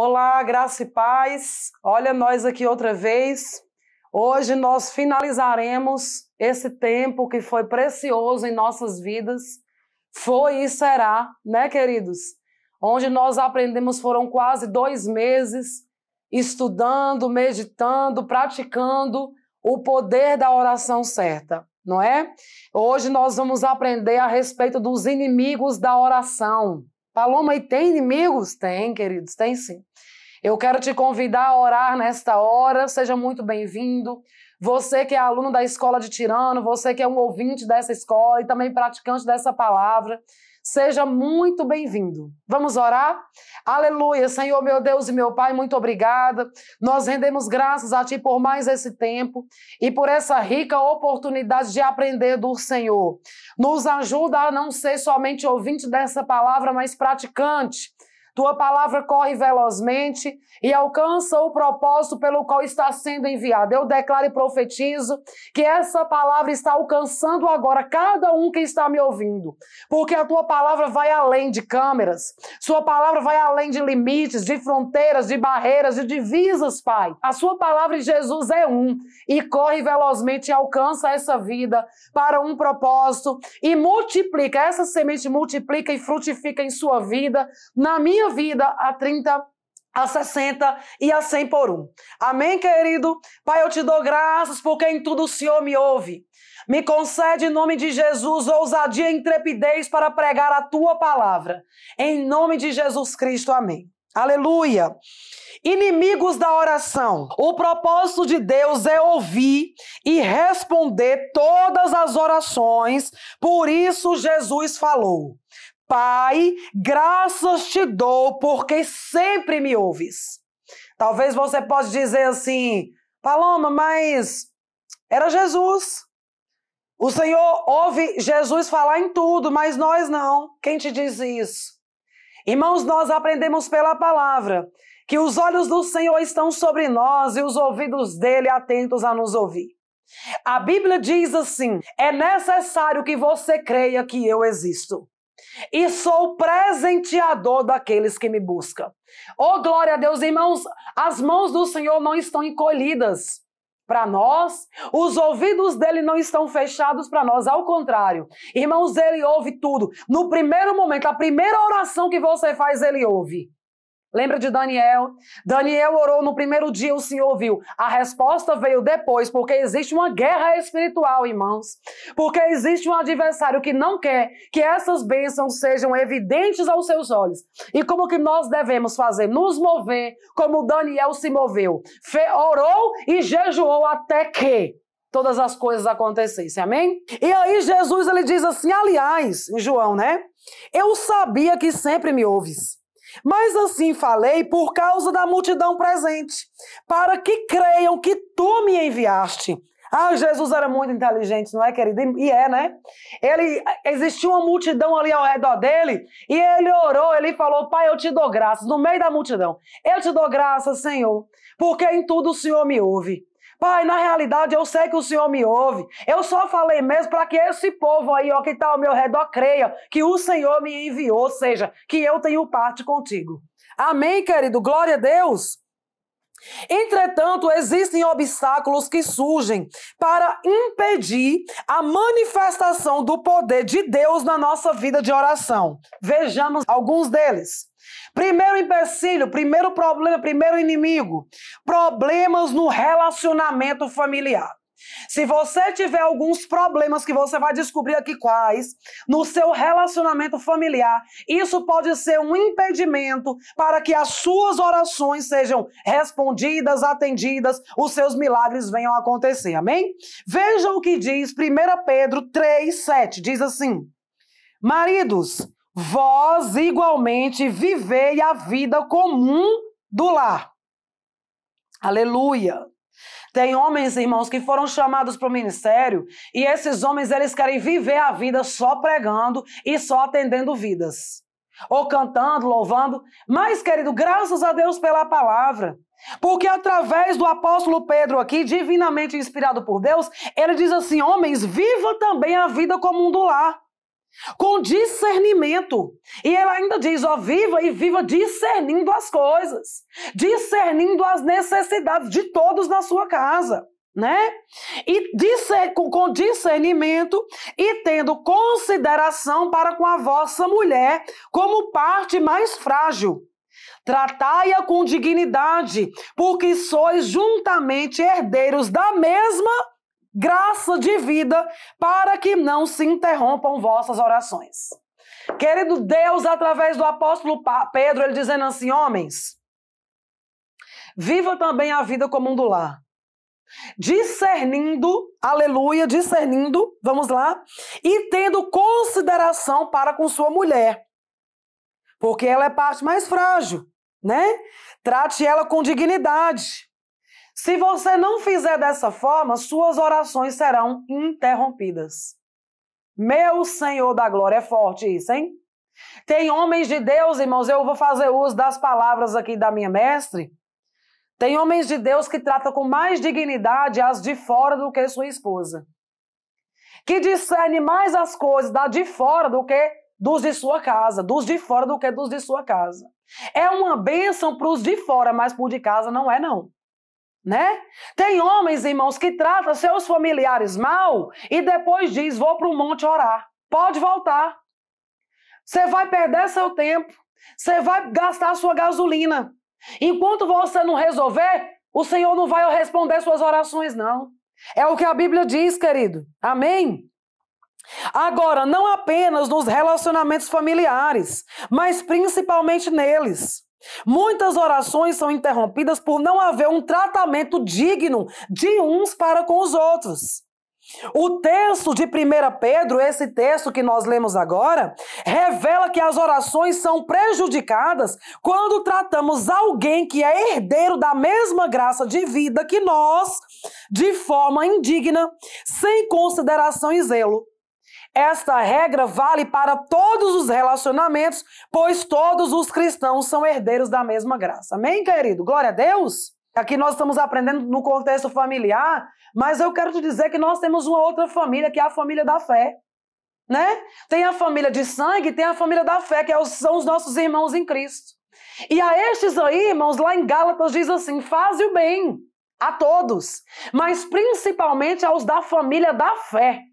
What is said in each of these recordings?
Olá, graça e paz. Olha nós aqui outra vez. Hoje nós finalizaremos esse tempo que foi precioso em nossas vidas. Foi e será, né, queridos? Onde nós aprendemos foram quase 2 meses estudando, meditando, praticando o poder da oração certa, não é? Hoje nós vamos aprender a respeito dos inimigos da oração. Paloma, e tem inimigos? Tem, queridos, tem sim. Eu quero te convidar a orar nesta hora, seja muito bem-vindo. Você que é aluno da Escola de Tirano, você que é um ouvinte dessa escola e também praticante dessa palavra, seja muito bem-vindo. Vamos orar? Aleluia, Senhor, meu Deus e meu Pai, muito obrigada. Nós rendemos graças a Ti por mais esse tempo e por essa rica oportunidade de aprender do Senhor. Nos ajuda a não ser somente ouvinte dessa palavra, mas praticante. Tua palavra corre velozmente e alcança o propósito pelo qual está sendo enviada. Eu declaro e profetizo que essa palavra está alcançando agora cada um que está me ouvindo. Porque a tua palavra vai além de câmeras. Sua palavra vai além de limites, de fronteiras, de barreiras, de divisas, Pai. A sua palavra em Jesus é um e corre velozmente e alcança essa vida para um propósito e multiplica. Essa semente multiplica e frutifica em sua vida, na minha vida, a 30, a 60 e a 100 por um. Amém, querido? Pai, eu te dou graças porque em tudo o Senhor me ouve. Me concede em nome de Jesus ousadia e intrepidez para pregar a tua palavra. Em nome de Jesus Cristo, amém. Aleluia. Inimigos da oração. O propósito de Deus é ouvir e responder todas as orações. Por isso Jesus falou: Pai, graças te dou, porque sempre me ouves. Talvez você possa dizer assim: Paloma, mas era Jesus. O Senhor ouve Jesus falar em tudo, mas nós não. Quem te diz isso? Irmãos, nós aprendemos pela palavra que os olhos do Senhor estão sobre nós e os ouvidos dele atentos a nos ouvir. A Bíblia diz assim: é necessário que você creia que eu existo e sou presenteador daqueles que me buscam. Oh, glória a Deus, irmãos, as mãos do Senhor não estão encolhidas para nós, os ouvidos dele não estão fechados para nós, ao contrário. Irmãos, ele ouve tudo. No primeiro momento, a primeira oração que você faz, ele ouve. Lembra de Daniel? Daniel orou no primeiro dia, o Senhor ouviu. A resposta veio depois, porque existe uma guerra espiritual, irmãos. Porque existe um adversário que não quer que essas bênçãos sejam evidentes aos seus olhos. E como que nós devemos fazer? Nos mover como Daniel se moveu. Orou e jejuou até que todas as coisas acontecessem, amém? E aí Jesus, ele diz assim, aliás, em João, né? Eu sabia que sempre me ouves. Mas assim falei por causa da multidão presente, para que creiam que tu me enviaste. Ah, Jesus era muito inteligente, não é, querido? E é, né? Existia uma multidão ali ao redor dele, e ele orou, ele falou: Pai, eu te dou graças, no meio da multidão. Eu te dou graças, Senhor, porque em tudo o Senhor me ouve. Pai, na realidade, eu sei que o Senhor me ouve. Eu só falei mesmo para que esse povo aí, ó, que está ao meu redor, creia que o Senhor me enviou, ou seja, que eu tenho parte contigo. Amém, querido? Glória a Deus. Entretanto, existem obstáculos que surgem para impedir a manifestação do poder de Deus na nossa vida de oração. Vejamos alguns deles. Primeiro empecilho, primeiro problema, primeiro inimigo. Problemas no relacionamento familiar. Se você tiver alguns problemas que você vai descobrir aqui quais, no seu relacionamento familiar, isso pode ser um impedimento para que as suas orações sejam respondidas, atendidas, os seus milagres venham a acontecer, amém? Veja o que diz 1 Pedro 3,7, diz assim: Maridos, vós igualmente vivei a vida comum do lar. Aleluia! Tem homens, irmãos, que foram chamados para o ministério e esses homens, eles querem viver a vida só pregando e só atendendo vidas. Ou cantando, louvando. Mas, querido, graças a Deus pela palavra. Porque através do apóstolo Pedro aqui, divinamente inspirado por Deus, ele diz assim: homens, viva também a vida comum do lar. com discernimento. E ela ainda diz, ó, viva e viva discernindo as coisas, discernindo as necessidades de todos na sua casa, né? E com discernimento e tendo consideração para com a vossa mulher como parte mais frágil. Tratai-a com dignidade, porque sois juntamente herdeiros da mesma graça de vida, para que não se interrompam vossas orações. Querido Deus, através do apóstolo Pedro, ele dizendo assim, homens, viva também a vida comum do lar, discernindo, aleluia, discernindo, vamos lá, e tendo consideração para com sua mulher, porque ela é parte mais frágil, né? Trate ela com dignidade. Se você não fizer dessa forma, suas orações serão interrompidas. Meu Senhor da glória, é forte isso, hein? Tem homens de Deus, irmãos, eu vou fazer uso das palavras aqui da minha mestre. Tem homens de Deus que tratam com mais dignidade as de fora do que sua esposa. Que discerne mais as coisas da de fora do que dos de sua casa. Dos de fora do que dos de sua casa. É uma bênção para os de fora, mas para os de casa não é, não. Né? Tem homens, irmãos, que tratam seus familiares mal e depois diz, vou para o monte orar. Pode voltar. Você vai perder seu tempo. Você vai gastar sua gasolina. Enquanto você não resolver, o Senhor não vai responder suas orações, não. É o que a Bíblia diz, querido. Amém? Agora, não apenas nos relacionamentos familiares, mas principalmente neles. Muitas orações são interrompidas por não haver um tratamento digno de uns para com os outros. O texto de 1 Pedro, esse texto que nós lemos agora, revela que as orações são prejudicadas quando tratamos alguém que é herdeiro da mesma graça de vida que nós, de forma indigna, sem consideração e zelo. Esta regra vale para todos os relacionamentos, pois todos os cristãos são herdeiros da mesma graça. Amém, querido? Glória a Deus! Aqui nós estamos aprendendo no contexto familiar, mas eu quero te dizer que nós temos uma outra família, que é a família da fé. Né? Tem a família de sangue, tem a família da fé, que são os nossos irmãos em Cristo. E a estes aí, irmãos, lá em Gálatas diz assim, faze o bem a todos, mas principalmente aos da família da fé.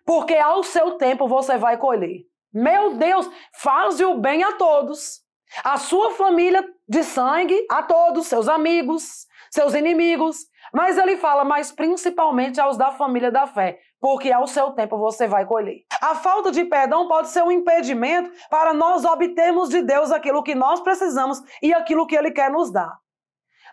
Porque ao seu tempo você vai colher. Meu Deus, faze o bem a todos. A sua família de sangue, a todos, seus amigos, seus inimigos. Mas ele fala, mas principalmente aos da família da fé. Porque ao seu tempo você vai colher. A falta de perdão pode ser um impedimento para nós obtermos de Deus aquilo que nós precisamos e aquilo que Ele quer nos dar.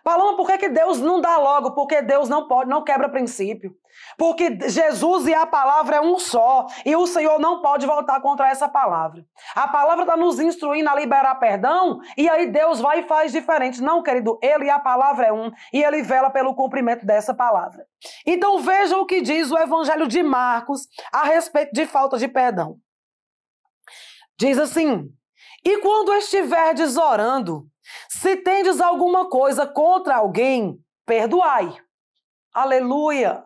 Paloma, por que Deus não dá logo? Porque Deus não quebra princípio. Porque Jesus e a palavra é um só. E o Senhor não pode voltar contra essa palavra. A palavra está nos instruindo a liberar perdão. E aí Deus vai e faz diferente. Não, querido, Ele e a palavra é um. E Ele vela pelo cumprimento dessa palavra. Então veja o que diz o Evangelho de Marcos a respeito de falta de perdão. Diz assim, e quando estiverdes orando, se tendes alguma coisa contra alguém, perdoai. Aleluia.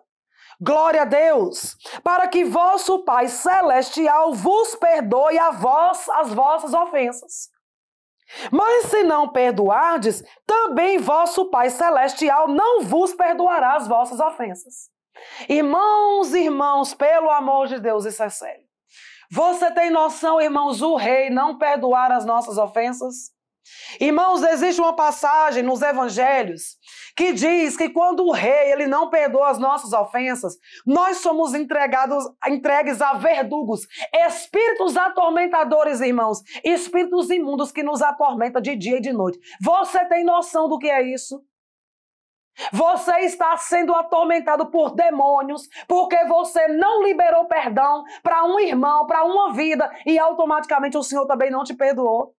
Glória a Deus. Para que vosso Pai Celestial vos perdoe as vossas ofensas. Mas se não perdoardes, também vosso Pai Celestial não vos perdoará as vossas ofensas. Irmãos, pelo amor de Deus, isso é sério. Você tem noção, irmãos, o rei não perdoar as nossas ofensas? Irmãos, existe uma passagem nos evangelhos que diz que quando o rei ele não perdoa as nossas ofensas, nós somos entregues a verdugos, espíritos atormentadores, irmãos, espíritos imundos que nos atormentam de dia e de noite. Você tem noção do que é isso? Você está sendo atormentado por demônios porque você não liberou perdão para um irmão, para uma vida e automaticamente o Senhor também não te perdoou.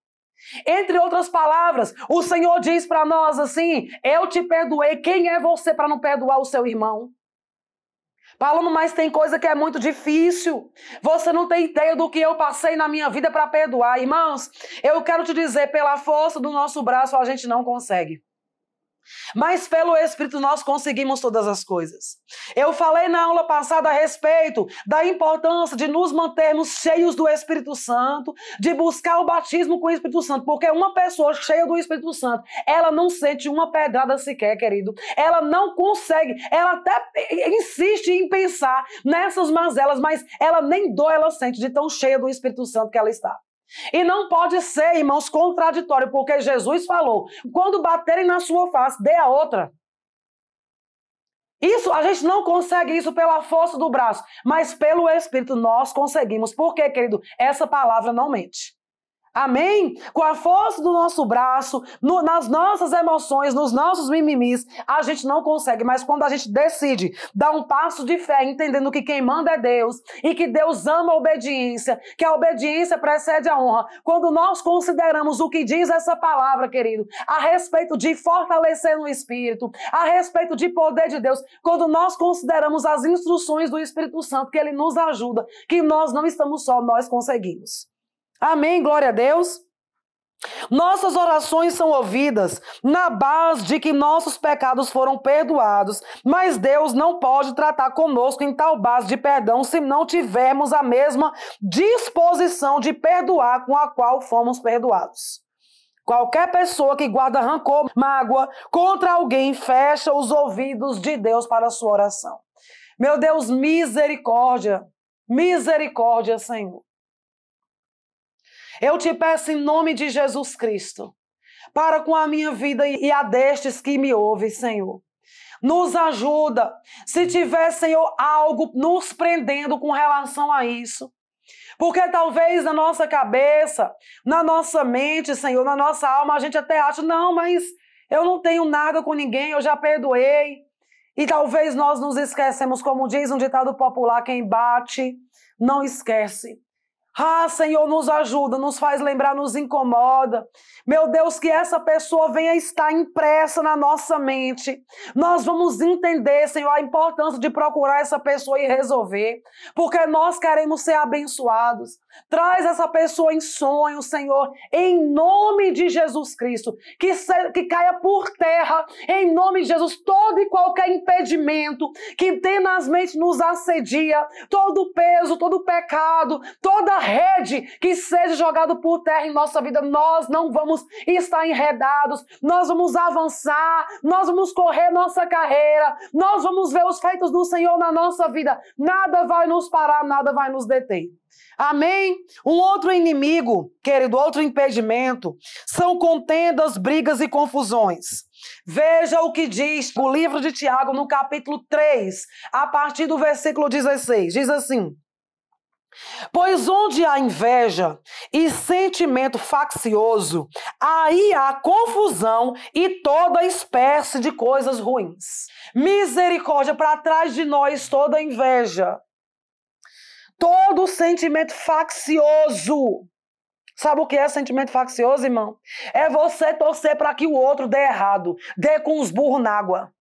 Entre outras palavras, o Senhor diz para nós assim, eu te perdoei, quem é você para não perdoar o seu irmão? Paloma, mas tem coisa que é muito difícil, você não tem ideia do que eu passei na minha vida para perdoar. Irmãos, eu quero te dizer, pela força do nosso braço a gente não consegue. mas pelo Espírito nós conseguimos todas as coisas. Eu falei na aula passada a respeito da importância de nos mantermos cheios do Espírito Santo, de buscar o batismo com o Espírito Santo, porque uma pessoa cheia do Espírito Santo, ela não sente uma pedrada sequer, querido. Ela não consegue, ela até insiste em pensar nessas mazelas, mas ela nem dor ela sente de tão cheia do Espírito Santo que ela está. E não pode ser, irmãos, contraditório, porque Jesus falou, quando baterem na sua face, dê a outra. Isso, a gente não consegue isso pela força do braço, mas pelo Espírito nós conseguimos. Por quê, querido? Essa palavra não mente. Amém? Com a força do nosso braço, nas nossas emoções, nos nossos mimimis, a gente não consegue. Mas quando a gente decide dar um passo de fé, entendendo que quem manda é Deus e que Deus ama a obediência, que a obediência precede a honra, quando nós consideramos o que diz essa palavra, querido, a respeito de fortalecer no Espírito, a respeito de poder de Deus, quando nós consideramos as instruções do Espírito Santo, que Ele nos ajuda, que nós não estamos só, nós conseguimos. Amém, glória a Deus. Nossas orações são ouvidas na base de que nossos pecados foram perdoados, mas Deus não pode tratar conosco em tal base de perdão se não tivermos a mesma disposição de perdoar com a qual fomos perdoados. Qualquer pessoa que guarda rancor, mágoa contra alguém, fecha os ouvidos de Deus para a sua oração. Meu Deus, misericórdia, misericórdia, Senhor. Eu te peço em nome de Jesus Cristo, para com a minha vida e a destes que me ouvem, Senhor. Nos ajuda, se tiver, Senhor, algo nos prendendo com relação a isso. Porque talvez na nossa cabeça, na nossa mente, Senhor, na nossa alma, a gente até acha, não, mas eu não tenho nada com ninguém, eu já perdoei. E talvez nós nos esquecemos, como diz um ditado popular, quem bate não esquece. Ah, Senhor, nos ajuda, nos faz lembrar, nos incomoda. Meu Deus, que essa pessoa venha estar impressa na nossa mente. Nós vamos entender, Senhor, a importância de procurar essa pessoa e resolver, porque nós queremos ser abençoados. Traz essa pessoa em sonho, Senhor, em nome de Jesus Cristo, que caia por terra, em nome de Jesus, todo e qualquer impedimento que tenazmente nos assedia, todo peso, todo pecado, toda rede que seja jogado por terra em nossa vida, nós não vamos estar enredados, nós vamos avançar, nós vamos correr nossa carreira, nós vamos ver os feitos do Senhor na nossa vida, nada vai nos parar, nada vai nos deter. Amém? Um outro inimigo, querido, outro impedimento, são contendas, brigas e confusões. Veja o que diz o livro de Tiago no capítulo 3, a partir do versículo 16, diz assim: pois onde há inveja e sentimento faccioso, aí há confusão e toda espécie de coisas ruins. Misericórdia, para trás de nós toda inveja, todo sentimento faccioso. Sabe o que é sentimento faccioso, irmão? É você torcer para que o outro dê errado, dê com os burros na água.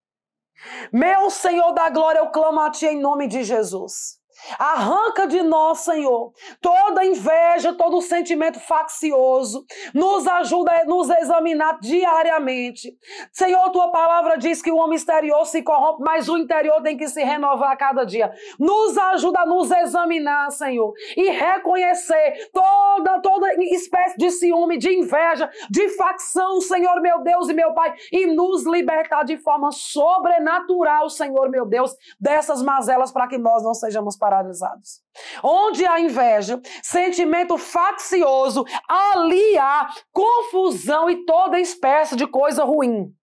Meu Senhor da glória, eu clamo a Ti em nome de Jesus. Arranca de nós, Senhor, toda inveja, todo sentimento faccioso. Nos ajuda a nos examinar diariamente. Senhor, Tua palavra diz que o homem exterior se corrompe, mas o interior tem que se renovar a cada dia. Nos ajuda a nos examinar, Senhor, e reconhecer toda espécie de ciúme, de inveja, de facção, Senhor, meu Deus e meu Pai, e nos libertar de forma sobrenatural, Senhor, meu Deus, dessas mazelas para que nós não sejamos paralisados. Onde há inveja, sentimento faccioso, ali há confusão e toda espécie de coisa ruim.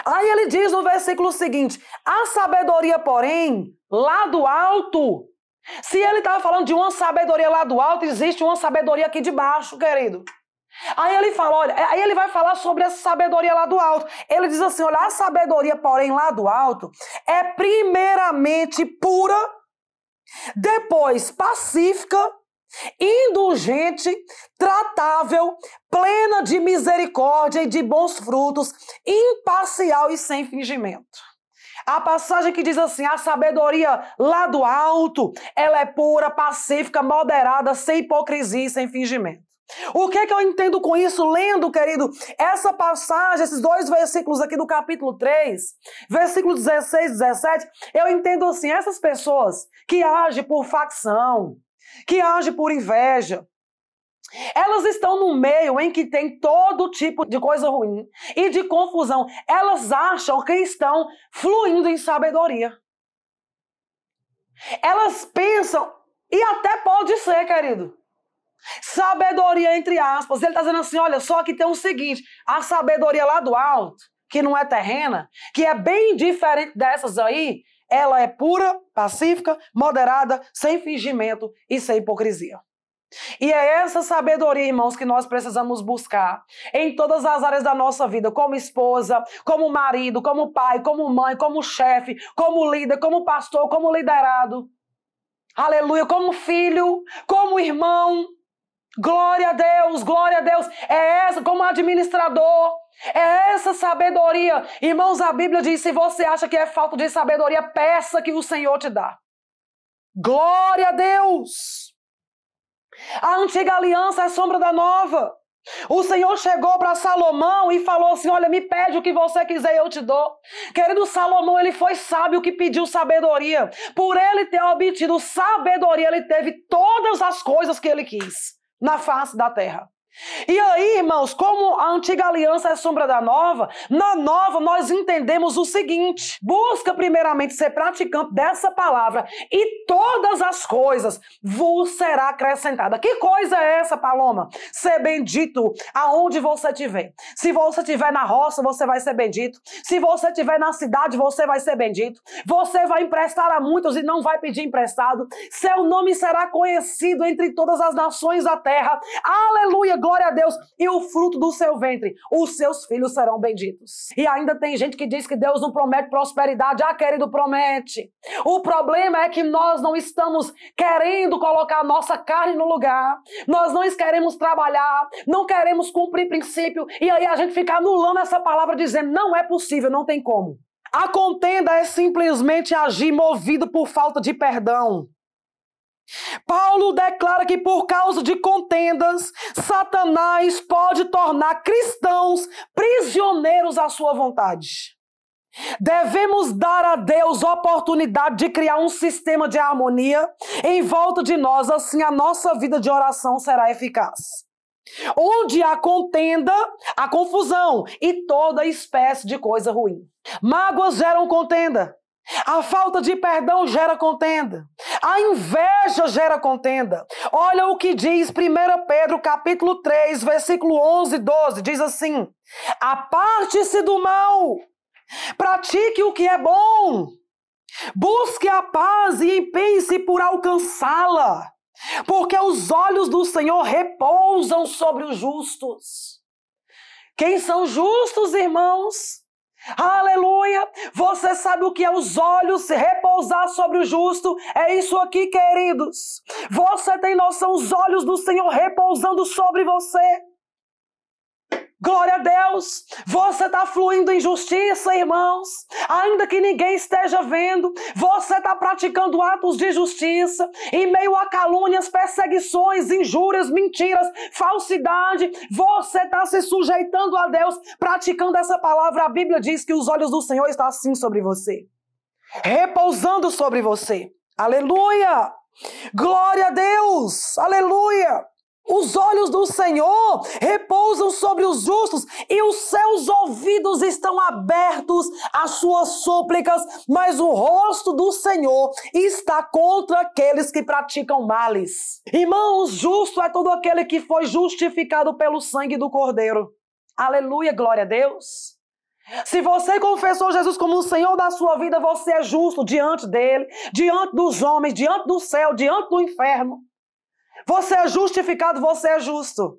Aí ele diz no versículo seguinte: a sabedoria, porém, lá do alto. Se ele estava falando de uma sabedoria lá do alto, existe uma sabedoria aqui de baixo, querido. Aí ele fala, olha, aí ele vai falar sobre essa sabedoria lá do alto. Ele diz assim, olha, a sabedoria, porém, lá do alto, é primeiramente pura, depois pacífica, indulgente, tratável, plena de misericórdia e de bons frutos, imparcial e sem fingimento. A passagem que diz assim, a sabedoria lá do alto, ela é pura, pacífica, moderada, sem hipocrisia e sem fingimento. O que é que eu entendo com isso? Lendo, querido, essa passagem, esses 2 versículos aqui do capítulo 3, versículo 16 e 17, eu entendo assim, essas pessoas que agem por facção, que agem por inveja, elas estão no meio em que tem todo tipo de coisa ruim e de confusão. Elas acham que estão fluindo em sabedoria. Elas pensam, e até pode ser, querido, sabedoria entre aspas. Ele está dizendo assim, olha, só que tem o seguinte, a sabedoria lá do alto, que não é terrena, que é bem diferente dessas aí, ela é pura, pacífica, moderada, sem fingimento e sem hipocrisia. E é essa sabedoria, irmãos, que nós precisamos buscar em todas as áreas da nossa vida, como esposa, como marido, como pai, como mãe, como chefe, como líder, como pastor, como liderado. Aleluia, como filho, como irmão. Glória a Deus, glória a Deus. É essa, como administrador, é essa sabedoria. Irmãos, a Bíblia diz, se você acha que é falta de sabedoria, peça que o Senhor te dá. Glória a Deus. A antiga aliança é sombra da nova. O Senhor chegou para Salomão e falou assim, olha, me pede o que você quiser e eu te dou. Querido, Salomão, ele foi sábio que pediu sabedoria. Por ele ter obtido sabedoria, ele teve todas as coisas que ele quis na face da terra. E aí, irmãos, como a antiga aliança é sombra da nova, na nova nós entendemos o seguinte: busca primeiramente ser praticante dessa palavra e todas as coisas vos será acrescentada. Que coisa é essa, Paloma? Ser bendito aonde você estiver. Se você estiver na roça, você vai ser bendito. Se você estiver na cidade, você vai ser bendito. Você vai emprestar a muitos e não vai pedir emprestado. Seu nome será conhecido entre todas as nações da terra. Aleluia! Glória a Deus, e o fruto do seu ventre, os seus filhos serão benditos. E ainda tem gente que diz que Deus não promete prosperidade. Ah, querido, promete. O problema é que nós não estamos querendo colocar a nossa carne no lugar, nós não queremos trabalhar, não queremos cumprir princípio, e aí a gente fica anulando essa palavra dizendo, não é possível, não tem como. A contenda é simplesmente agir movido por falta de perdão. Paulo declara que por causa de contendas, Satanás pode tornar cristãos prisioneiros à sua vontade. Devemos dar a Deus a oportunidade de criar um sistema de harmonia em volta de nós, assim a nossa vida de oração será eficaz. Onde há contenda, há confusão e toda espécie de coisa ruim. Mágoas geram contenda. A falta de perdão gera contenda. A inveja gera contenda. Olha o que diz 1 Pedro capítulo 3, versículo 11 e 12. Diz assim: aparte-se do mal, pratique o que é bom, busque a paz e empenhe-se por alcançá-la, porque os olhos do Senhor repousam sobre os justos. Quem são justos, irmãos? Aleluia! Você sabe o que é os olhos repousar sobre o justo? É isso aqui, queridos. Você tem noção, os olhos do Senhor repousando sobre você? Glória a Deus! Você está fluindo em justiça, irmãos. Ainda que ninguém esteja vendo, você está praticando atos de justiça em meio a calúnias, perseguições, injúrias, mentiras, falsidade. Você está se sujeitando a Deus, praticando essa palavra. A Bíblia diz que os olhos do Senhor estão assim sobre você, repousando sobre você. Aleluia! Glória a Deus! Aleluia! Os olhos do Senhor repousam sobre os justos e os seus ouvidos estão abertos às suas súplicas, mas o rosto do Senhor está contra aqueles que praticam males. Irmãos, justo é todo aquele que foi justificado pelo sangue do Cordeiro. Aleluia, glória a Deus. Se você confessou Jesus como o Senhor da sua vida, você é justo diante dele, diante dos homens, diante do céu, diante do inferno. Você é justificado, você é justo.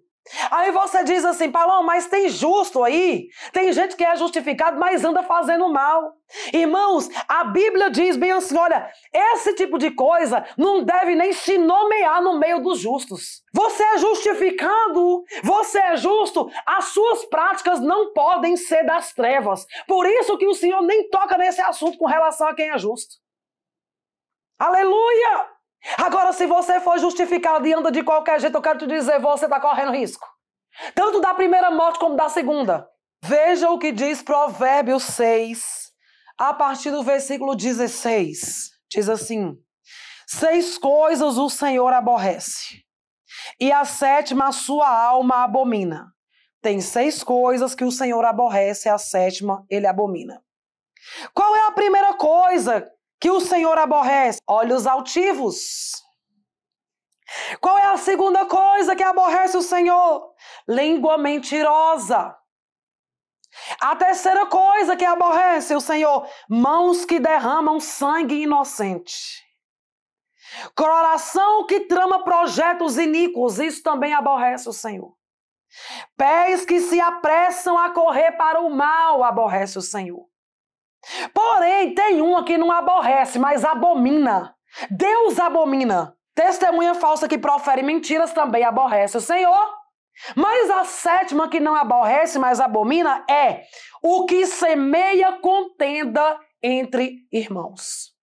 Aí você diz assim, Paloma, mas tem justo aí? Tem gente que é justificado, mas anda fazendo mal. Irmãos, a Bíblia diz bem assim, olha, esse tipo de coisa não deve nem se nomear no meio dos justos. Você é justificado, você é justo, as suas práticas não podem ser das trevas. Por isso que o Senhor nem toca nesse assunto com relação a quem é justo. Aleluia! Agora, se você for justificado e anda de qualquer jeito, eu quero te dizer, você está correndo risco. Tanto da primeira morte como da segunda. Veja o que diz Provérbios 6, a partir do versículo 16. Diz assim: 6 coisas o Senhor aborrece, e a 7ª a sua alma abomina. Tem 6 coisas que o Senhor aborrece, e a 7ª ele abomina. Qual é a primeira coisa que o Senhor aborrece? Olhos altivos. Qual é a segunda coisa que aborrece o Senhor? Língua mentirosa. A terceira coisa que aborrece o Senhor: mãos que derramam sangue inocente. Coração que trama projetos iníquos, isso também aborrece o Senhor. Pés que se apressam a correr para o mal, aborrece o Senhor. Porém, tem uma que não aborrece, mas abomina. Deus abomina. Testemunha falsa que profere mentiras também aborrece o Senhor. Mas a 7ª que não aborrece, mas abomina é o que semeia contenda entre irmãos.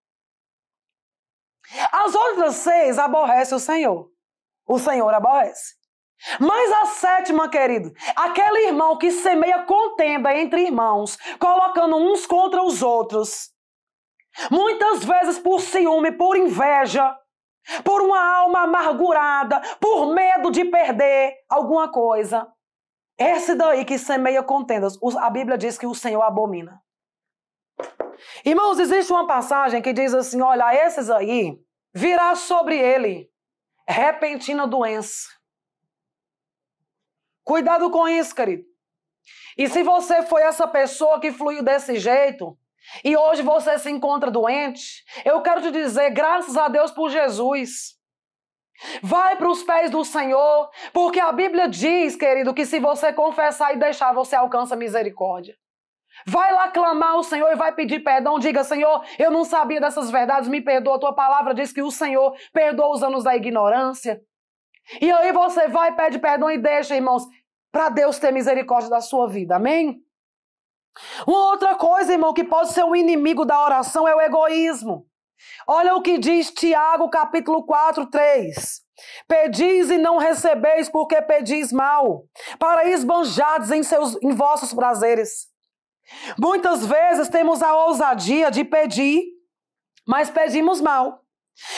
As outras 6 aborrece o Senhor. O Senhor aborrece. Mas a 7ª, querido, aquele irmão que semeia contenda entre irmãos, colocando uns contra os outros, muitas vezes por ciúme, por inveja, por uma alma amargurada, por medo de perder alguma coisa. Esse daí que semeia contendas, a Bíblia diz que o Senhor abomina. Irmãos, existe uma passagem que diz assim: olha, esses aí virá sobre ele repentina doença. Cuidado com isso, querido. E se você foi essa pessoa que fluiu desse jeito, e hoje você se encontra doente, eu quero te dizer, graças a Deus por Jesus. Vai para os pés do Senhor, porque a Bíblia diz, querido, que se você confessar e deixar, você alcança misericórdia. Vai lá clamar ao Senhor e vai pedir perdão. Diga: Senhor, eu não sabia dessas verdades, me perdoa. A tua palavra diz que o Senhor perdoa os anos da ignorância. E aí você vai, pede perdão e deixa, irmãos, para Deus ter misericórdia da sua vida. Amém? Uma outra coisa, irmão, que pode ser um inimigo da oração é o egoísmo. Olha o que diz Tiago, capítulo 4, 3. Pedis e não recebeis, porque pedis mal, para esbanjardes em vossos prazeres. Muitas vezes temos a ousadia de pedir, mas pedimos mal.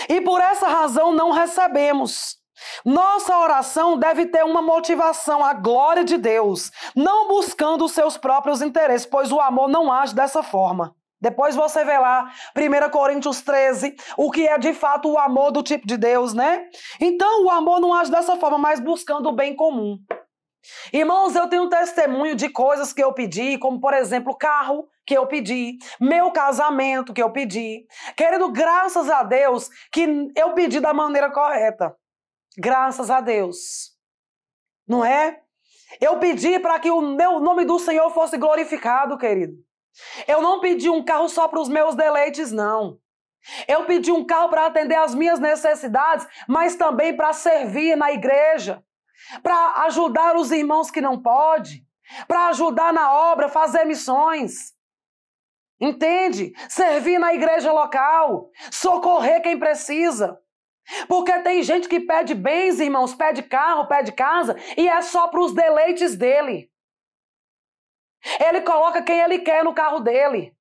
E por essa razão não recebemos. Nossa oração deve ter uma motivação, a glória de Deus, não buscando os seus próprios interesses, pois o amor não age dessa forma. Depois você vê lá, 1 Coríntios 13, o que é de fato o amor do tipo de Deus, né? Então o amor não age dessa forma, mas buscando o bem comum. Irmãos, eu tenho testemunho de coisas que eu pedi, como por exemplo, carro que eu pedi, meu casamento que eu pedi. Querido, graças a Deus que eu pedi da maneira correta. Graças a Deus. Não é? Eu pedi para que o nome do Senhor fosse glorificado, querido. Eu não pedi um carro só para os meus deleites, não. Eu pedi um carro para atender às minhas necessidades, mas também para servir na igreja, para ajudar os irmãos que não podem, para ajudar na obra, fazer missões. Entende? Servir na igreja local, socorrer quem precisa. Porque tem gente que pede bens, irmãos, pede carro, pede casa, e é só para os deleites dele. Ele coloca quem ele quer no carro dele.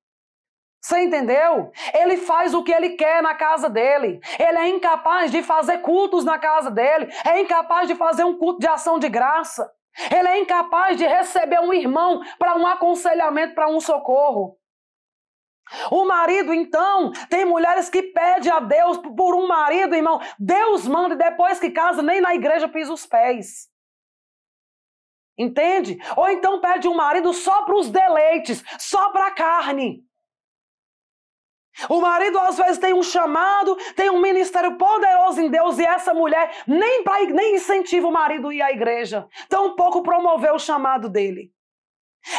Você entendeu? Ele faz o que ele quer na casa dele. Ele é incapaz de fazer cultos na casa dele. É incapaz de fazer um culto de ação de graça. Ele é incapaz de receber um irmão para um aconselhamento, para um socorro. O marido, então, tem mulheres que pedem a Deus por um marido, irmão. Deus manda e depois que casa, nem na igreja pisa os pés. Entende? Ou então pede um marido só para os deleites, só para a carne. O marido às vezes tem um chamado, tem um ministério poderoso em Deus e essa mulher nem incentiva o marido a ir à igreja. Tampouco promover o chamado dele.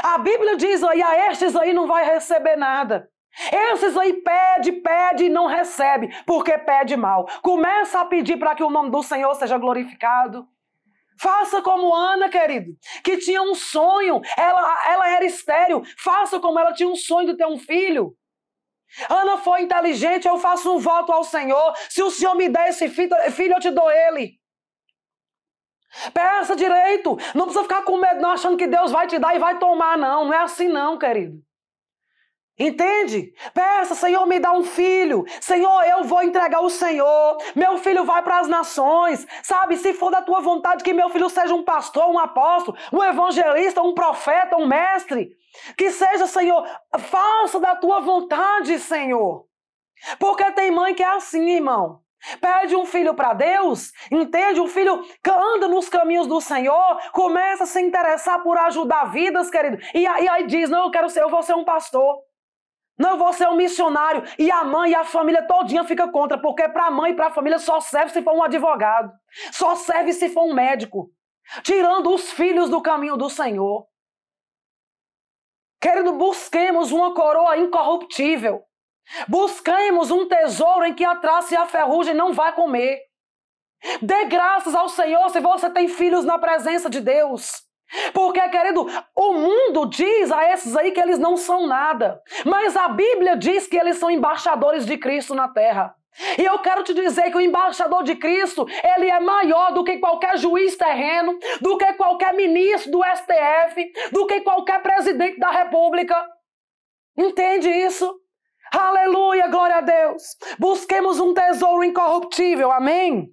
A Bíblia diz aí, a estes aí não vai receber nada. Esses aí pede e não recebe, porque pede mal. Começa a pedir para que o nome do Senhor seja glorificado. Faça como Ana, querido, que tinha um sonho, ela era estéril. Faça como ela tinha um sonho de ter um filho. Ana foi inteligente, eu faço um voto ao Senhor. Se o Senhor me der esse filho, eu te dou ele. Peça direito. Não precisa ficar com medo, não, achando que Deus vai te dar e vai tomar, não. Não é assim não, querido. Entende? Peça, Senhor, me dá um filho. Senhor, eu vou entregar o Senhor. Meu filho vai para as nações. Sabe, se for da tua vontade que meu filho seja um pastor, um apóstolo, um evangelista, um profeta, um mestre. Que seja, Senhor, faça da tua vontade, Senhor. Porque tem mãe que é assim, irmão. Pede um filho para Deus, entende? Um filho que anda nos caminhos do Senhor, começa a se interessar por ajudar vidas, querido. E aí diz, não, eu vou ser um pastor. Não, eu vou ser um missionário. E a mãe e a família todinha fica contra, porque para a mãe e para a família só serve se for um advogado. Só serve se for um médico. Tirando os filhos do caminho do Senhor. Querido, busquemos uma coroa incorruptível. Busquemos um tesouro em que a traça e a ferrugem não vai comer. Dê graças ao Senhor se você tem filhos na presença de Deus. Porque, querido, o mundo diz a esses aí que eles não são nada. Mas a Bíblia diz que eles são embaixadores de Cristo na terra. E eu quero te dizer que o embaixador de Cristo, ele é maior do que qualquer juiz terreno, do que qualquer ministro do STF, do que qualquer presidente da República. Entende isso? Aleluia, glória a Deus. Busquemos um tesouro incorruptível, amém?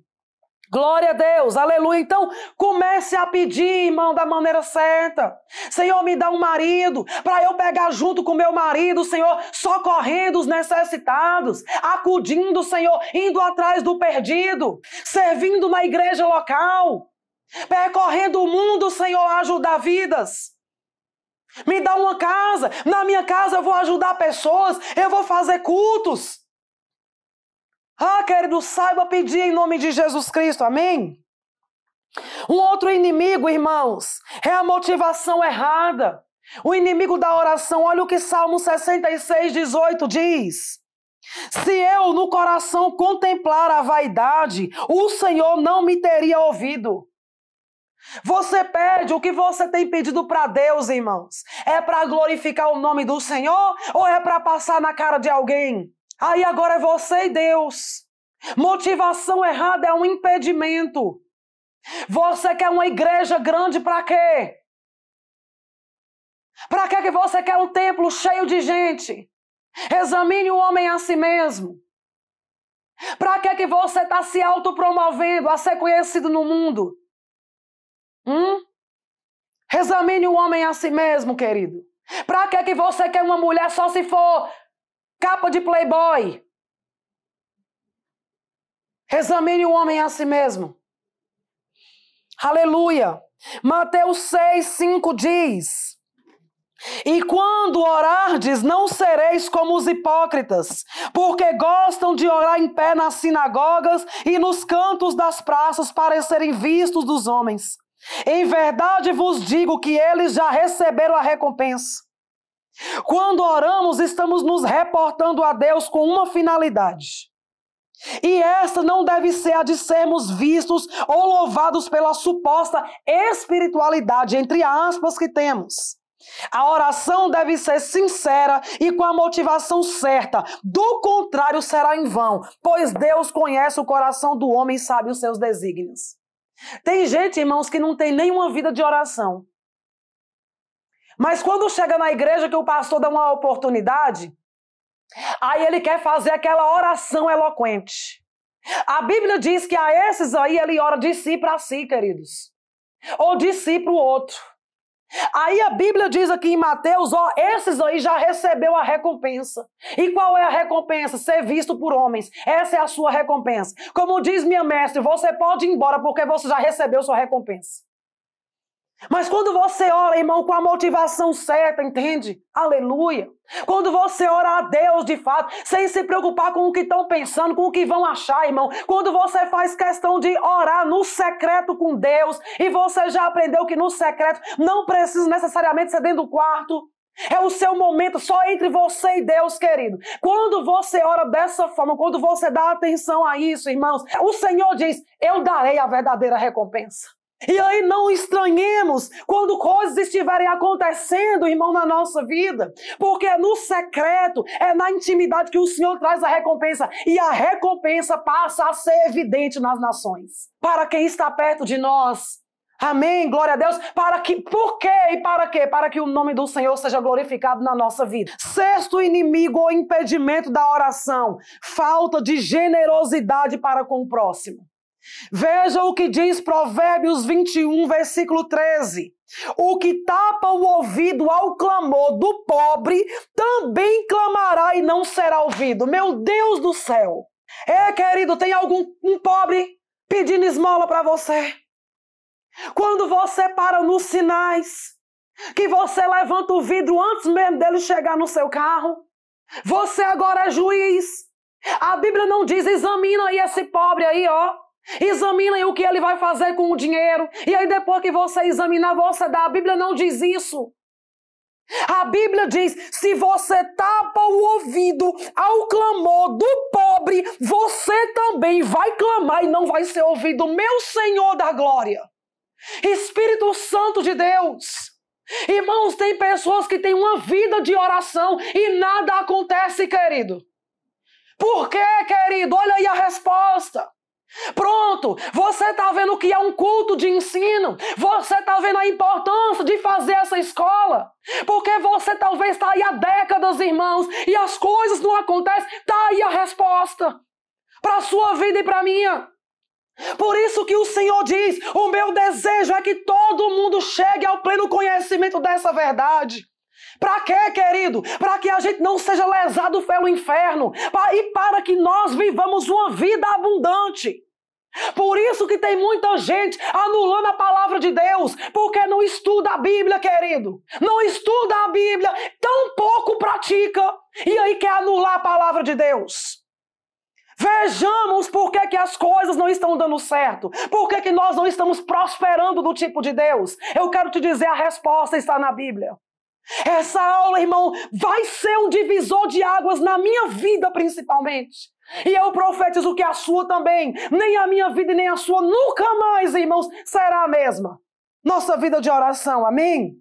Glória a Deus, aleluia. Então, comece a pedir, irmão, da maneira certa. Senhor, me dá um marido, para eu pegar junto com meu marido, Senhor, socorrendo os necessitados, acudindo, Senhor, indo atrás do perdido, servindo na igreja local, percorrendo o mundo, Senhor, a ajudar vidas. Me dá uma casa, na minha casa eu vou ajudar pessoas, eu vou fazer cultos. Ah, querido, saiba pedir em nome de Jesus Cristo, amém? Um outro inimigo, irmãos, é a motivação errada. O inimigo da oração, olha o que Salmo 66, 18 diz. Se eu no coração contemplar a vaidade, o Senhor não me teria ouvido. Você pede o que você tem pedido para Deus, irmãos. É para glorificar o nome do Senhor ou é para passar na cara de alguém? Aí agora é você e Deus. Motivação errada é um impedimento. Você quer uma igreja grande para quê? Para que você quer um templo cheio de gente? Examine o homem a si mesmo. Para que você está se autopromovendo a ser conhecido no mundo? Examine o homem a si mesmo, querido. Para que você quer uma mulher só se for capa de Playboy? Examine o homem a si mesmo. Aleluia. Mateus 6, 5 diz: e quando orardes, não sereis como os hipócritas, porque gostam de orar em pé nas sinagogas e nos cantos das praças para serem vistos dos homens. Em verdade vos digo que eles já receberam a recompensa. Quando oramos, estamos nos reportando a Deus com uma finalidade. E essa não deve ser a de sermos vistos ou louvados pela suposta espiritualidade, entre aspas, que temos. A oração deve ser sincera e com a motivação certa. Do contrário, será em vão, pois Deus conhece o coração do homem e sabe os seus desígnios. Tem gente, irmãos, que não tem nenhuma vida de oração. Mas quando chega na igreja que o pastor dá uma oportunidade, aí ele quer fazer aquela oração eloquente. A Bíblia diz que a esses aí ele ora de si para si, queridos. Ou de si para o outro. Aí a Bíblia diz aqui em Mateus, ó, esses aí já recebeu a recompensa. E qual é a recompensa? Ser visto por homens. Essa é a sua recompensa. Como diz minha mestre, você pode ir embora porque você já recebeu sua recompensa. Mas quando você ora, irmão, com a motivação certa, entende? Aleluia. Quando você ora a Deus de fato, sem se preocupar com o que estão pensando, com o que vão achar, irmão. Quando você faz questão de orar no secreto com Deus, e você já aprendeu que no secreto não precisa necessariamente ser dentro do quarto. É o seu momento só entre você e Deus, querido. Quando você ora dessa forma, quando você dá atenção a isso, irmãos, o Senhor diz, eu darei a verdadeira recompensa. E aí não estranhemos quando coisas estiverem acontecendo, irmão, na nossa vida. Porque é no secreto, é na intimidade que o Senhor traz a recompensa. E a recompensa passa a ser evidente nas nações. Para quem está perto de nós. Amém, glória a Deus. Por quê e para quê? Para que o nome do Senhor seja glorificado na nossa vida. Sexto inimigo ou impedimento da oração. Falta de generosidade para com o próximo. Veja o que diz Provérbios 21, versículo 13. O que tapa o ouvido ao clamor do pobre, também clamará e não será ouvido. Meu Deus do céu! Querido, tem um pobre pedindo esmola para você? Quando você para nos sinais, que você levanta o vidro antes mesmo dele chegar no seu carro, você agora é juiz. A Bíblia não diz, examina aí esse pobre aí, ó. Examina aí o que ele vai fazer com o dinheiro. E aí depois que você examinar, você dá. A Bíblia não diz isso. A Bíblia diz, se você tapa o ouvido ao clamor do pobre, você também vai clamar e não vai ser ouvido. Meu Senhor da glória. Espírito Santo de Deus. Irmãos, tem pessoas que têm uma vida de oração e nada acontece, querido. Por quê, querido? Olha aí a resposta. Pronto, você está vendo que é um culto de ensino, você está vendo a importância de fazer essa escola, porque você talvez está aí há décadas, irmãos, e as coisas não acontecem. Está aí a resposta para a sua vida e para a minha. Por isso que o Senhor diz, o meu desejo é que todo mundo chegue ao pleno conhecimento dessa verdade. Para quê, querido? Para que a gente não seja lesado pelo inferno. E para que nós vivamos uma vida abundante. Por isso que tem muita gente anulando a palavra de Deus. Porque não estuda a Bíblia, querido. Não estuda a Bíblia. Tão pouco pratica. E aí quer anular a palavra de Deus. Vejamos por que as coisas não estão dando certo. Por que nós não estamos prosperando do tipo de Deus. Eu quero te dizer, a resposta está na Bíblia. Essa aula, irmão, vai ser um divisor de águas na minha vida principalmente. E eu profetizo que a sua também. Nem a minha vida e nem a sua nunca mais, irmãos, será a mesma. Nossa vida de oração, amém?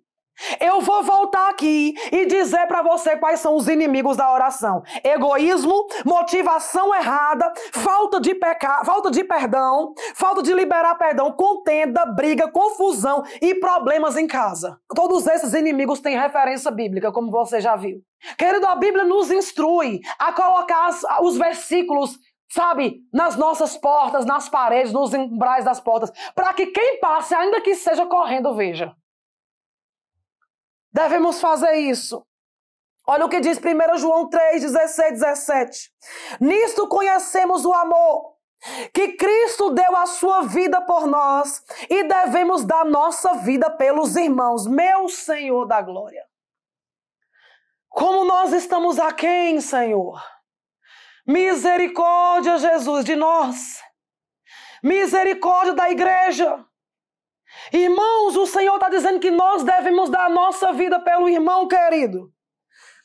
Eu vou voltar aqui e dizer para você quais são os inimigos da oração. Egoísmo, motivação errada, falta de perdão, falta de liberar perdão, contenda, briga, confusão e problemas em casa. Todos esses inimigos têm referência bíblica, como você já viu. Querido, a Bíblia nos instrui a colocar os versículos, sabe, nas nossas portas, nas paredes, nos umbrais das portas, para que quem passe, ainda que seja correndo, veja. Devemos fazer isso. Olha o que diz 1 João 3, 16, 17. Nisto conhecemos o amor, que Cristo deu a sua vida por nós e devemos dar nossa vida pelos irmãos. Meu Senhor da glória. Como nós estamos aquém, Senhor. Misericórdia, Jesus, de nós. Misericórdia da igreja. Irmãos, o Senhor está dizendo que nós devemos dar a nossa vida pelo irmão, querido.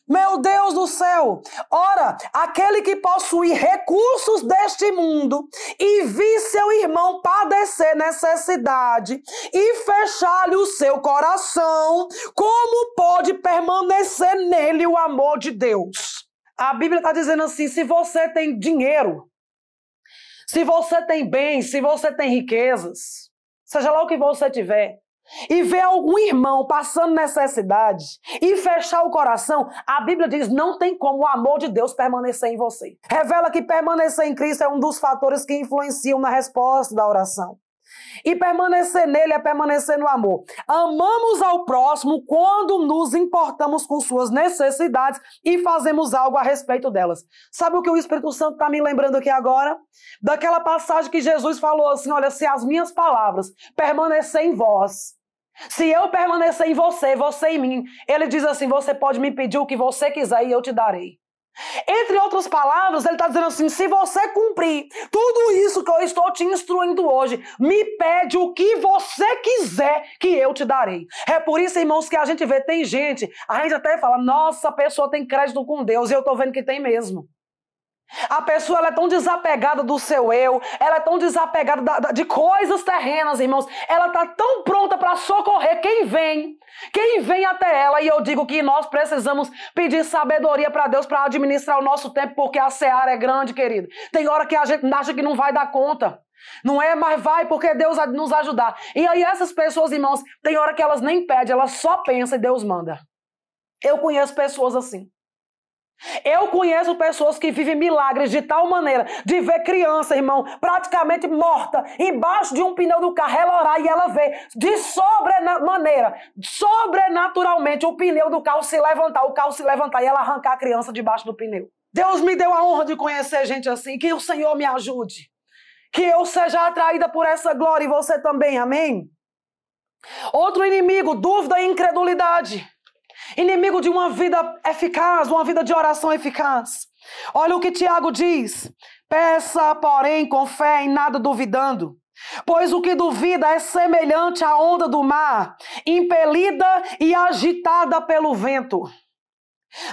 Meu Deus do céu! Ora, aquele que possui recursos deste mundo e vi seu irmão padecer necessidade e fechar-lhe o seu coração, como pode permanecer nele o amor de Deus? A Bíblia está dizendo assim, se você tem dinheiro, se você tem bens, se você tem riquezas, seja lá o que você tiver, e ver algum irmão passando necessidade e fechar o coração, a Bíblia diz, não tem como o amor de Deus permanecer em você. Revela que permanecer em Cristo é um dos fatores que influenciam na resposta da oração. E permanecer nele é permanecer no amor. Amamos ao próximo quando nos importamos com suas necessidades e fazemos algo a respeito delas. Sabe o que o Espírito Santo está me lembrando aqui agora? Daquela passagem que Jesus falou assim, olha, se as minhas palavras permanecerem em vós, se eu permanecer em você, você em mim, ele diz assim, você pode me pedir o que você quiser e eu te darei. Entre outras palavras, ele está dizendo assim, se você cumprir tudo isso que eu estou te instruindo hoje, me pede o que você quiser que eu te darei. É por isso, irmãos, que a gente vê, tem gente, a gente até fala, nossa, a pessoa tem crédito com Deus, e eu estou vendo que tem mesmo. A pessoa ela é tão desapegada do seu eu, ela é tão desapegada de coisas terrenas, irmãos. Ela está tão pronta para socorrer quem vem até ela. E eu digo que nós precisamos pedir sabedoria para Deus para administrar o nosso tempo, porque a seara é grande, querido. Tem hora que a gente acha que não vai dar conta. Não é, mas vai, porque Deus vai nos ajudar. E aí essas pessoas, irmãos, tem hora que elas nem pedem, elas só pensam e Deus manda. Eu conheço pessoas assim. Eu conheço pessoas que vivem milagres de tal maneira de ver criança, irmão, praticamente morta, embaixo de um pneu do carro, ela orar e ela vê de sobrenaturalmente, o pneu do carro se levantar, o carro se levantar e ela arrancar a criança debaixo do pneu. Deus me deu a honra de conhecer gente assim, que o Senhor me ajude, que eu seja atraída por essa glória e você também, amém? Outro inimigo, dúvida e incredulidade. Inimigo de uma vida eficaz, uma vida de oração eficaz. Olha o que Tiago diz. Peça, porém, com fé, em nada duvidando. Pois o que duvida é semelhante à onda do mar, impelida e agitada pelo vento.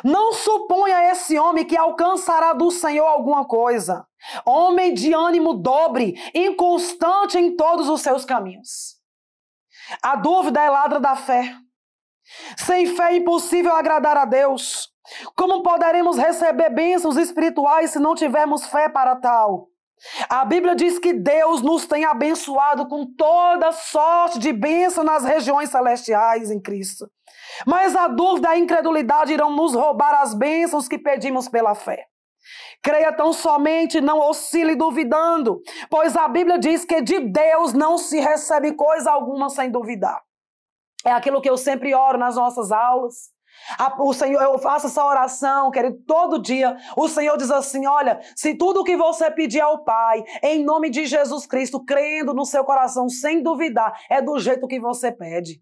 Não suponha esse homem que alcançará do Senhor alguma coisa. Homem de ânimo dobre, inconstante em todos os seus caminhos. A dúvida é ladra da fé. Sem fé é impossível agradar a Deus. Como poderemos receber bênçãos espirituais se não tivermos fé para tal? A Bíblia diz que Deus nos tem abençoado com toda sorte de bênção nas regiões celestiais em Cristo. Mas a dúvida e a incredulidade irão nos roubar as bênçãos que pedimos pela fé. Creia tão somente, não oscile duvidando, pois a Bíblia diz que de Deus não se recebe coisa alguma sem duvidar. É aquilo que eu sempre oro nas nossas aulas. O Senhor, eu faço essa oração, querido, todo dia. O Senhor diz assim, olha, se tudo o que você pedir ao Pai, em nome de Jesus Cristo, crendo no seu coração, sem duvidar, é do jeito que você pede.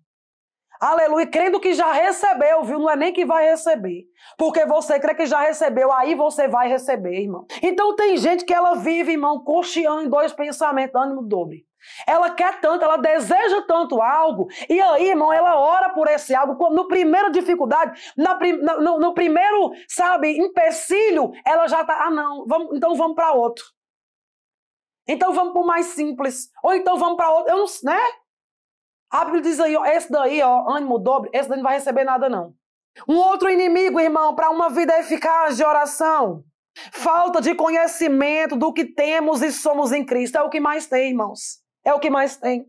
Aleluia, crendo que já recebeu, viu? Não é nem que vai receber. Porque você crê que já recebeu, aí você vai receber, irmão. Então tem gente que ela vive, irmão, cocheando em dois pensamentos, ânimo dobre. Ela quer tanto, ela deseja tanto algo, e aí, irmão, ela ora por esse algo, no primeira dificuldade, no primeiro, sabe, empecilho, ela já tá, não, então vamos para outro. Então vamos para o mais simples, ou então vamos para outro, eu não, né? A Bíblia diz aí, ó, esse daí, ó, ânimo dobre, esse daí não vai receber nada, não. Um outro inimigo, irmão, para uma vida eficaz de oração, falta de conhecimento do que temos e somos em Cristo, é o que mais tem, irmãos. É o que mais tem.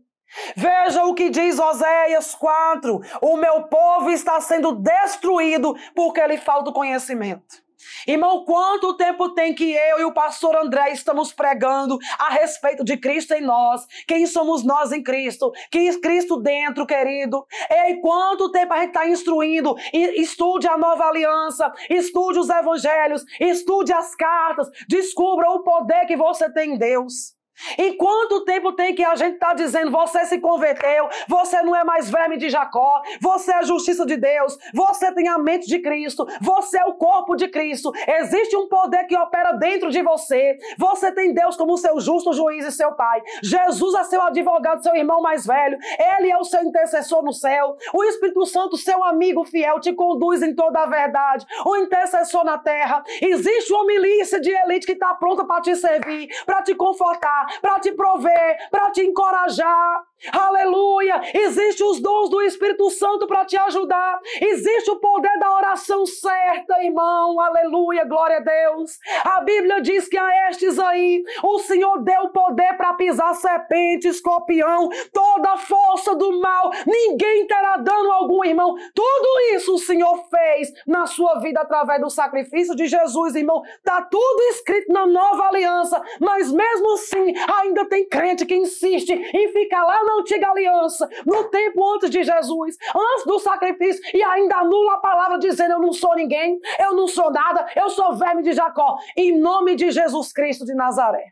Veja o que diz Oséias 4. O meu povo está sendo destruído porque lhe falta conhecimento. Irmão, quanto tempo tem que eu e o pastor André estamos pregando a respeito de Cristo em nós? Quem somos nós em Cristo? Que Cristo dentro, querido? E quanto tempo a gente está instruindo? Estude a nova aliança, estude os evangelhos, estude as cartas, descubra o poder que você tem em Deus. E quanto tempo tem que a gente está dizendo, você se converteu, você não é mais verme de Jacó, você é a justiça de Deus, você tem a mente de Cristo, você é o corpo de Cristo, existe um poder que opera dentro de você, você tem Deus como seu justo juiz e seu pai, Jesus é seu advogado, seu irmão mais velho, Ele é o seu intercessor no céu, o Espírito Santo, seu amigo fiel, te conduz em toda a verdade, o intercessor na terra, existe uma milícia de elite que está pronta para te servir, para te confortar, para te prover, para te encorajar. Aleluia! Existem os dons do Espírito Santo para te ajudar. Existe o poder da oração certa, irmão. Aleluia, glória a Deus. A Bíblia diz que a estes aí, o Senhor deu poder para pisar serpente, escorpião, toda a força do mal. Ninguém terá dano algum, irmão. Tudo isso o Senhor fez na sua vida através do sacrifício de Jesus, irmão. Está tudo escrito na nova aliança, mas mesmo assim, ainda tem crente que insiste em ficar lá na antiga aliança, no tempo antes de Jesus, antes do sacrifício, e ainda anula a palavra dizendo, eu não sou ninguém, eu não sou nada, eu sou verme de Jacó, em nome de Jesus Cristo de Nazaré.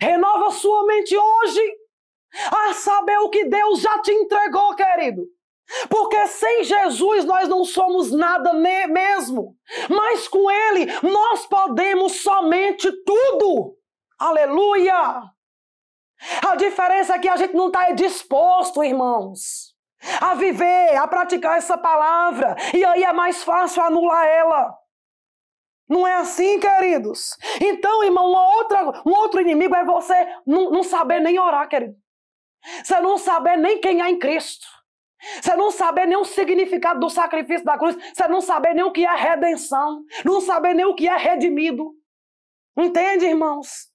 Renova sua mente hoje a saber o que Deus já te entregou, querido. Porque sem Jesus nós não somos nada mesmo, mas com Ele nós podemos somente tudo. Aleluia! A diferença é que a gente não está disposto, irmãos, a viver, a praticar essa palavra. E aí é mais fácil anular ela. Não é assim, queridos? Então, irmão, um outro inimigo é você não saber nem orar, querido. Você não saber nem quem é em Cristo. Você não saber nem o significado do sacrifício da cruz. Você não saber nem o que é redenção. Não saber nem o que é redimido. Entende, irmãos?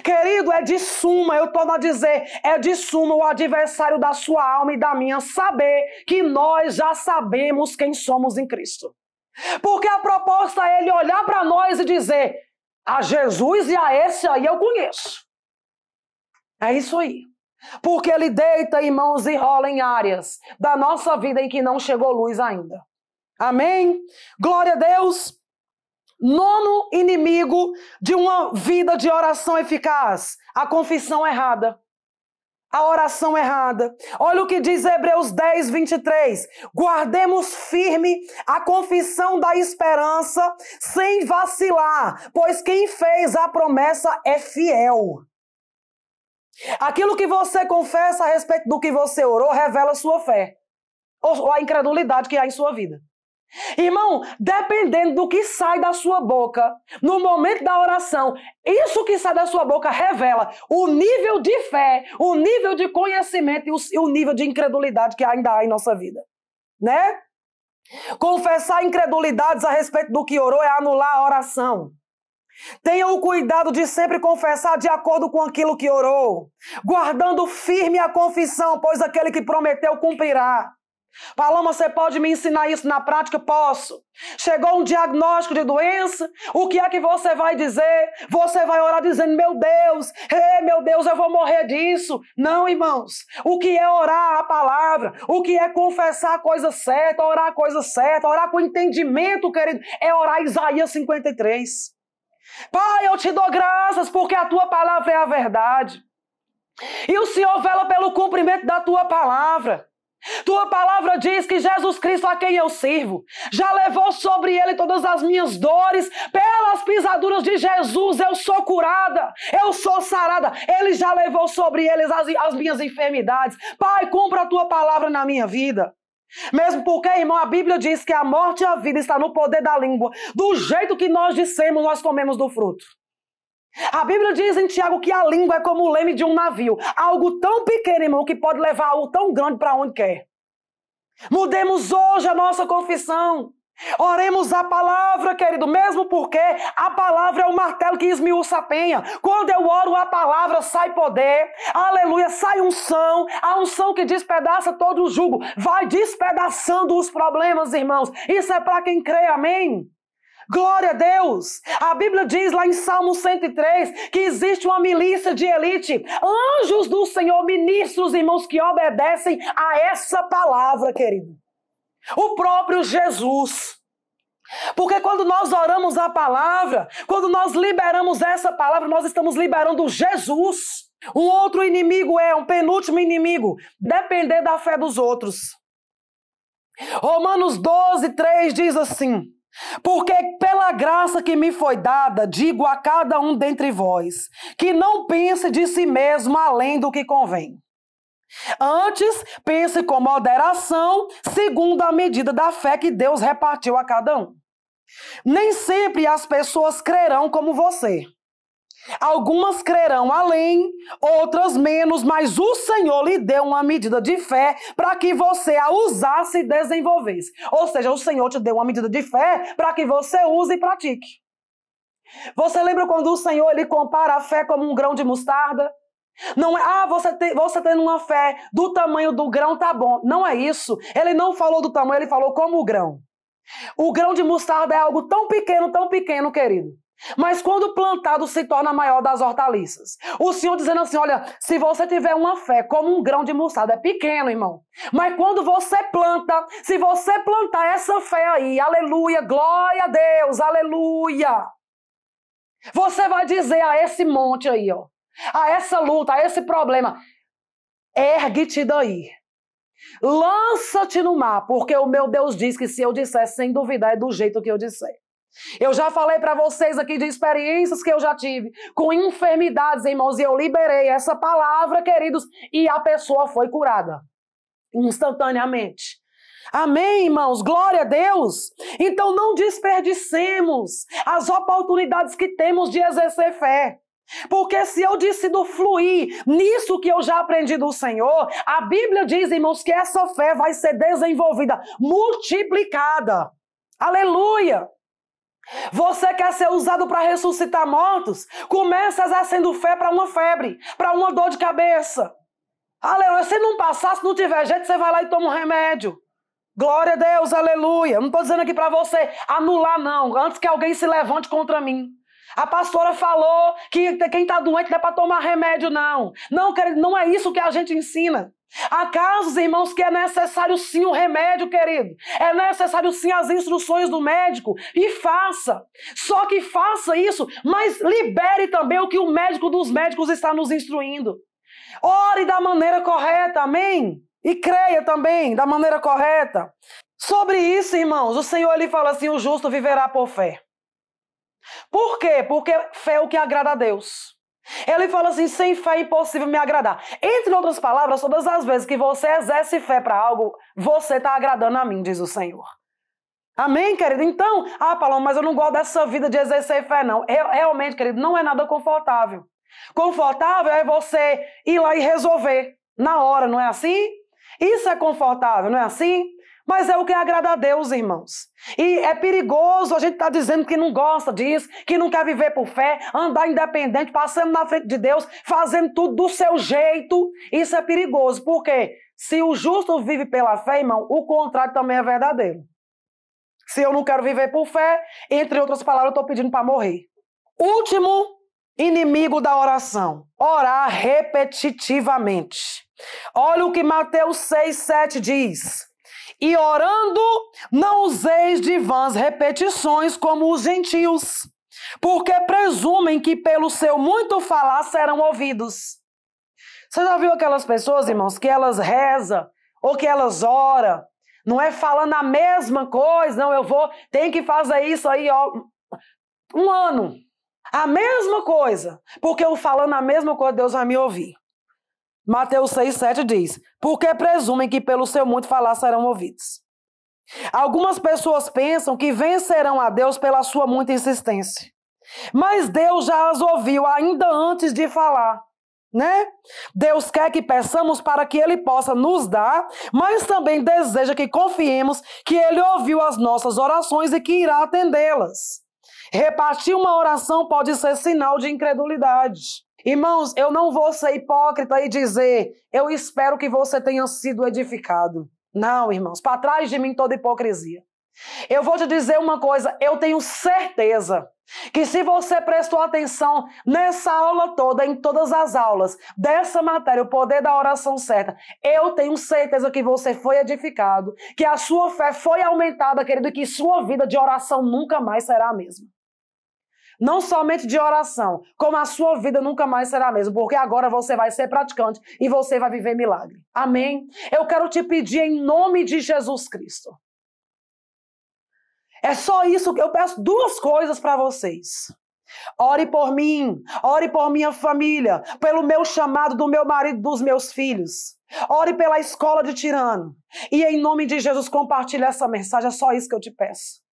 Querido, é de suma, eu torno a dizer, é de suma o adversário da sua alma e da minha saber que nós já sabemos quem somos em Cristo. Porque a proposta é ele olhar para nós e dizer, a Jesus e a esse aí eu conheço. É isso aí. Porque ele deita, irmãos, e rola em áreas da nossa vida em que não chegou luz ainda. Amém? Glória a Deus. Nono inimigo de uma vida de oração eficaz, a confissão errada. A oração errada. Olha o que diz Hebreus 10, 23. Guardemos firme a confissão da esperança sem vacilar, pois quem fez a promessa é fiel. Aquilo que você confessa a respeito do que você orou revela a sua fé ou a incredulidade que há em sua vida. Irmão, dependendo do que sai da sua boca no momento da oração, isso que sai da sua boca revela o nível de fé, o nível de conhecimento e o nível de incredulidade que ainda há em nossa vida, né? Confessar incredulidades a respeito do que orou é anular a oração. Tenha o cuidado de sempre confessar de acordo com aquilo que orou, guardando firme a confissão, pois aquele que prometeu cumprirá. Paloma, você pode me ensinar isso na prática? Posso. Chegou um diagnóstico de doença, o que é que você vai dizer? Você vai orar dizendo, meu Deus, eu vou morrer disso. Não, irmãos. O que é orar a palavra? O que é confessar a coisa certa, orar a coisa certa, orar com entendimento, querido, é orar Isaías 53. Pai, eu te dou graças porque a tua palavra é a verdade. E o Senhor vela pelo cumprimento da tua palavra. Tua palavra diz que Jesus Cristo, a quem eu sirvo, já levou sobre ele todas as minhas dores. Pelas pisaduras de Jesus eu sou curada, eu sou sarada. Ele já levou sobre ele as minhas enfermidades. Pai, cumpra a tua palavra na minha vida. Mesmo porque, irmão, a Bíblia diz que a morte e a vida está no poder da língua. Do jeito que nós dissemos, nós comemos do fruto. A Bíblia diz em Tiago que a língua é como o leme de um navio. Algo tão pequeno, irmão, que pode levar algo tão grande para onde quer. Mudemos hoje a nossa confissão. Oremos a palavra, querido, mesmo porque a palavra é o martelo que esmiuça a penha. Quando eu oro a palavra, sai poder, aleluia, sai unção, a unção que despedaça todo o jugo, vai despedaçando os problemas, irmãos. Isso é para quem crê, amém? Glória a Deus! A Bíblia diz lá em Salmo 103 que existe uma milícia de elite, anjos do Senhor, ministros, irmãos, que obedecem a essa palavra, querido. O próprio Jesus. Porque quando nós oramos a palavra, quando nós liberamos essa palavra, nós estamos liberando Jesus. Um outro inimigo um penúltimo inimigo, depender da fé dos outros. Romanos 12, 3 diz assim: porque pela graça que me foi dada, digo a cada um dentre vós, que não pense de si mesmo além do que convém. Antes, pense com moderação, segundo a medida da fé que Deus repartiu a cada um. Nem sempre as pessoas crerão como você. Algumas crerão além, outras menos, mas o Senhor lhe deu uma medida de fé para que você a usasse e desenvolvesse. Ou seja, o Senhor te deu uma medida de fé para que você use e pratique. Você lembra quando o Senhor ele compara a fé como um grão de mostarda? Não é, você tendo uma fé do tamanho do grão, tá bom. Não é isso. Ele não falou do tamanho, ele falou como o grão. O grão de mostarda é algo tão pequeno, querido. Mas quando plantado se torna a maior das hortaliças. O Senhor dizendo assim, olha, se você tiver uma fé como um grão de mostarda, é pequeno, irmão. Mas quando você planta, se você plantar essa fé aí, aleluia, glória a Deus, aleluia. Você vai dizer a esse monte aí, ó, a essa luta, a esse problema, ergue-te daí. Lança-te no mar, porque o meu Deus diz que se eu disser sem duvidar é do jeito que eu disser. Eu já falei para vocês aqui de experiências que eu já tive com enfermidades, irmãos, e eu liberei essa palavra, queridos, e a pessoa foi curada instantaneamente. Amém, irmãos? Glória a Deus. Então não desperdicemos as oportunidades que temos de exercer fé. Porque se eu decido fluir nisso que eu já aprendi do Senhor, a Bíblia diz, irmãos, que essa fé vai ser desenvolvida, multiplicada. Aleluia! Você quer ser usado para ressuscitar mortos? Começa exercendo fé para uma febre, para uma dor de cabeça. Aleluia! Se não passar, se não tiver jeito, você vai lá e toma um remédio. Glória a Deus, aleluia. Não estou dizendo aqui para você anular, não, antes que alguém se levante contra mim. A pastora falou que quem está doente não é para tomar remédio, não. Não, querido, não é isso que a gente ensina. Há casos, irmãos, que é necessário sim o remédio, querido. É necessário sim as instruções do médico. E faça. Só que faça isso, mas libere também o que o médico dos médicos está nos instruindo. Ore da maneira correta, amém? E creia também da maneira correta. Sobre isso, irmãos, o Senhor ele fala assim, o justo viverá por fé. Por quê? Porque fé é o que agrada a Deus. Ele fala assim, sem fé é impossível me agradar. Entre outras palavras, todas as vezes que você exerce fé para algo, você está agradando a mim, diz o Senhor. Amém, querido? Então, Paloma, mas eu não gosto dessa vida de exercer fé, não. Realmente, querido, não é nada confortável. Confortável é você ir lá e resolver na hora, não é assim? Isso é confortável, não é assim? Mas é o que agrada a Deus, irmãos. E é perigoso a gente estar dizendo que não gosta disso, que não quer viver por fé, andar independente, passando na frente de Deus, fazendo tudo do seu jeito. Isso é perigoso, porque se o justo vive pela fé, irmão, o contrário também é verdadeiro. Se eu não quero viver por fé, entre outras palavras, eu estou pedindo para morrer. Último inimigo da oração, orar repetitivamente. Olha o que Mateus 6,7 diz. E orando, não useis de vãs repetições como os gentios, porque presumem que pelo seu muito falar serão ouvidos. Você já viu aquelas pessoas, irmãos, que elas rezam ou que elas oram, não é falando a mesma coisa, não, tenho que fazer isso aí, ó, um ano. A mesma coisa, porque eu falando a mesma coisa, Deus vai me ouvir. Mateus 6,7 diz, porque presumem que pelo seu muito falar serão ouvidos. Algumas pessoas pensam que vencerão a Deus pela sua muita insistência. Mas Deus já as ouviu ainda antes de falar, né? Deus quer que peçamos para que Ele possa nos dar, mas também deseja que confiemos que Ele ouviu as nossas orações e que irá atendê-las. Repartir uma oração pode ser sinal de incredulidade. Irmãos, eu não vou ser hipócrita e dizer, eu espero que você tenha sido edificado. Não, irmãos, para trás de mim toda hipocrisia. Eu vou te dizer uma coisa, eu tenho certeza que se você prestou atenção nessa aula toda, em todas as aulas dessa matéria, o poder da oração certa, eu tenho certeza que você foi edificado, que a sua fé foi aumentada, querido, e que sua vida de oração nunca mais será a mesma. Não somente de oração, como a sua vida nunca mais será a mesma, porque agora você vai ser praticante e você vai viver milagre. Amém? Eu quero te pedir em nome de Jesus Cristo. É só isso que eu peço, duas coisas para vocês. Ore por mim, ore por minha família, pelo meu chamado do meu marido, dos meus filhos. Ore pela escola de Tirano. E em nome de Jesus compartilhe essa mensagem, é só isso que eu te peço.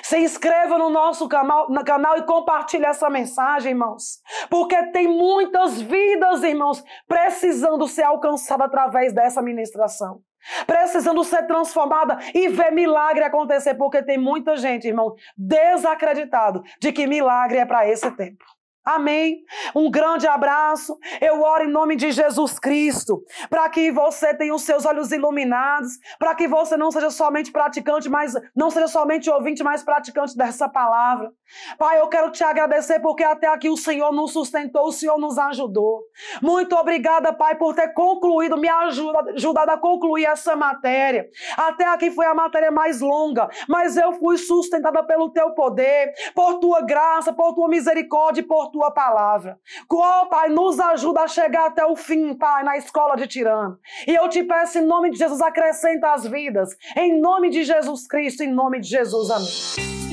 Se inscreva no nosso canal e compartilhe essa mensagem, irmãos. Porque tem muitas vidas, irmãos, precisando ser alcançadas através dessa ministração. Precisando ser transformada e ver milagre acontecer. Porque tem muita gente, irmão, desacreditado de que milagre é para esse tempo. Amém? Um grande abraço. Eu oro em nome de Jesus Cristo para que você tenha os seus olhos iluminados, para que você não seja somente praticante, mas não seja somente ouvinte, mas praticante dessa palavra. Pai, eu quero te agradecer porque até aqui o Senhor nos sustentou, o Senhor nos ajudou. Muito obrigada, Pai, por ter concluído, me ajudado a concluir essa matéria. Até aqui foi a matéria mais longa, mas eu fui sustentada pelo teu poder, por tua graça, por tua misericórdia, por tua palavra. Oh, Pai, nos ajuda a chegar até o fim, Pai, na escola de Tirano. E eu te peço em nome de Jesus, acrescenta as vidas. Em nome de Jesus Cristo, em nome de Jesus, amém.